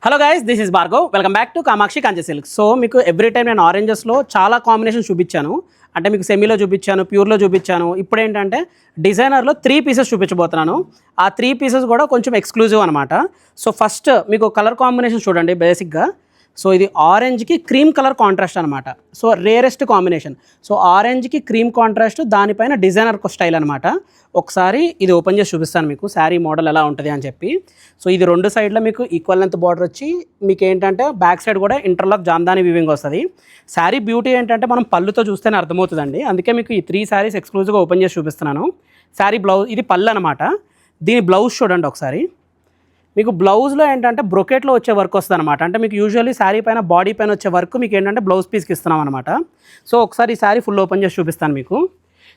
Hello guys, this is Bhargav. Welcome back to Kamakshi Kanchi silk. So మీకు every time నేను ఆరెంజెస్లో చాలా combination చూపించాను. అంటే మీకు సెమీలో చూపించాను, ప్యూర్లో చూపించాను. ఇప్పుడు ఏంటంటే డిజైనర్లో 3 పీసెస్ చూపించబోతున్నాను. ఆ 3 పీసెస్ కూడా కొంచెం ఎక్స్క్లూజివ్ అనమాట. సో ఫస్ట్ మీకు కలర్ కాంబినేషన్ చూడండి. బేసిక్గా సో ఇది ఆరెంజ్కి క్రీమ్ కలర్ కాంట్రాస్ట్ అనమాట. So rarest combination. సో ఆరెంజ్కి క్రీమ్ కాంట్రాస్ట్, దానిపైన డిజైనర్ స్టైల్ అనమాట. ఒకసారి ఇది ఓపెన్ చేసి చూపిస్తాను మీకు శారీ మోడల్ ఎలా ఉంటుంది అని చెప్పి. సో ఇది 2 సైడ్లో మీకు ఈక్వల్ లెంత్ బార్డర్ వచ్చి మీకు ఏంటంటే బ్యాక్ సైడ్ కూడా ఇంటర్లాక్ జామ్దాని వీవింగ్ వస్తుంది. శారీ బ్యూటీ ఏంటంటే మనం పళ్ళుతో చూస్తేనే అర్థమవుతుందండి. అందుకే మీకు ఈ 3 శారీస్ ఎక్స్క్లూజివ్గా ఓపెన్ చేసి చూపిస్తున్నాను. శారీ బ్లౌజ్ ఇది పళ్ళు అనమాట. దీని బ్లౌజ్ చూడండి ఒకసారి. మీకు బ్లౌజ్లో ఏంటంటే బ్రొకెట్లో వచ్చే వర్క్ వస్తుంది అనమాట. అంటే మీకు యూజువల్లీ శారీ పైన బాడీ పైన వచ్చే వర్క్ మీకు ఏంటంటే బ్లౌజ్ పీస్కి ఇస్తున్నాం అనమాట. సో ఒకసారి ఈ శారీ ఫుల్ ఓపెన్ చేసి చూపిస్తాను మీకు.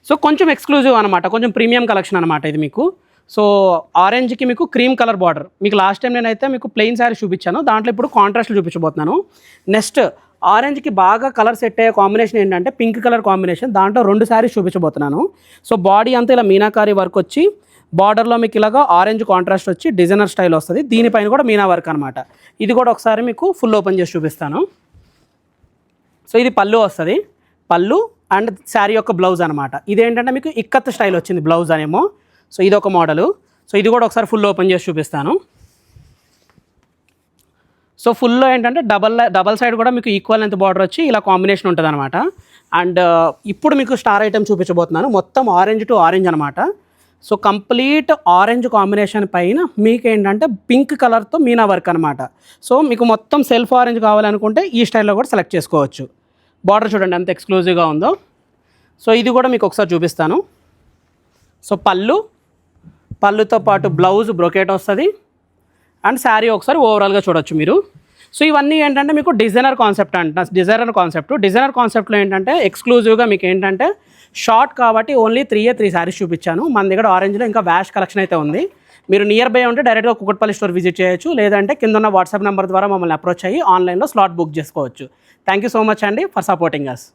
సో కొంచెం ఎక్స్క్లూజివ్ అనమాట, కొంచెం ప్రీమియం కలెక్షన్ అనమాట ఇది మీకు. సో ఆరెంజ్కి మీకు క్రీమ్ కలర్ బార్డర్. మీకు లాస్ట్ టైం నేనైతే మీకు ప్లెయిన్ శారీ చూపించాను, దాంట్లో ఇప్పుడు కాంట్రాస్ట్లు చూపించబోతున్నాను. నెక్స్ట్ ఆరెంజ్కి బాగా కలర్ సెట్ అయ్యే కాంబినేషన్ ఏంటంటే పింక్ కలర్ కాంబినేషన్. దాంట్లో 2 శారీస్ చూపించబోతున్నాను. సో బాడీ అంతా ఇలా మీనాకారి వర్క్ వచ్చి బార్డర్లో మీకు ఇలాగా ఆరెంజ్ కాంట్రాస్ట్ వచ్చి డిజైనర్ స్టైల్ వస్తుంది. దీనిపైన కూడా మీనా వర్క్ అనమాట. ఇది కూడా ఒకసారి మీకు ఫుల్ ఓపెన్ చేసి చూపిస్తాను. సో ఇది పళ్ళు వస్తుంది, పళ్ళు అండ్ శారీ యొక్క బ్లౌజ్ అనమాట. ఇదేంటంటే మీకు ఇక్కత్ స్టైల్ వచ్చింది బ్లౌజ్ అనేమో. సో ఇది ఒక మోడలు. సో ఇది కూడా ఒకసారి ఫుల్ ఓపెన్ చేసి చూపిస్తాను. సో ఫుల్లో ఏంటంటే డబల్ సైడ్ కూడా మీకు ఈక్వల్ లెంత్ బార్డర్ వచ్చి ఇలా కాంబినేషన్ ఉంటుంది అనమాట. అండ్ ఇప్పుడు మీకు స్టార్ ఐటమ్ చూపించబోతున్నాను. మొత్తం ఆరెంజ్ టు ఆరెంజ్ అనమాట. సో కంప్లీట్ ఆరెంజ్ కాంబినేషన్ పైన మీకు ఏంటంటే పింక్ కలర్తో మీనా వర్క్ అనమాట. సో మీకు మొత్తం సెల్ఫ్ ఆరెంజ్ కావాలనుకుంటే ఈ స్టైల్లో కూడా సెలెక్ట్ చేసుకోవచ్చు. బార్డర్ చూడండి ఎంత ఎక్స్క్లూజివ్గా ఉందో. సో ఇది కూడా మీకు ఒకసారి చూపిస్తాను. సో పళ్ళుతో పాటు బ్లౌజ్ బ్రొకెట్ వస్తుంది అండ్ శారీ ఒకసారి ఓవరాల్గా చూడొచ్చు మీరు. సో ఇవన్నీ ఏంటంటే మీకు డిజైనర్ కాన్సెప్ట్ డిజైనర్ కాన్సెప్ట్లో ఏంటంటే ఎక్స్క్లూజివ్గా మీకు ఏంటంటే షార్ట్ కాబట్టి ఓన్లీ 3 శారీస్ చూపించాను. మన దగ్గర ఆరెంజ్లో ఇంకా వ్యాష్ కలెక్షన్ అయితే ఉంది. మీరు నియర్ బై ఉంటే డైరెక్ట్గా కుకట్పల్లి స్టోర్ విజిట్ చేయొచ్చు, లేదంటే కింద ఉన్న వాట్సాప్ నెంబర్ ద్వారా మమ్మల్ని అప్రోచ్ అయ్యి ఆన్లైన్లో స్లాట్ బుక్ చేసుకోవచ్చు. థ్యాంక్ యూ సో మచ్ అండి ఫర్ సపోర్టింగ్ అస్.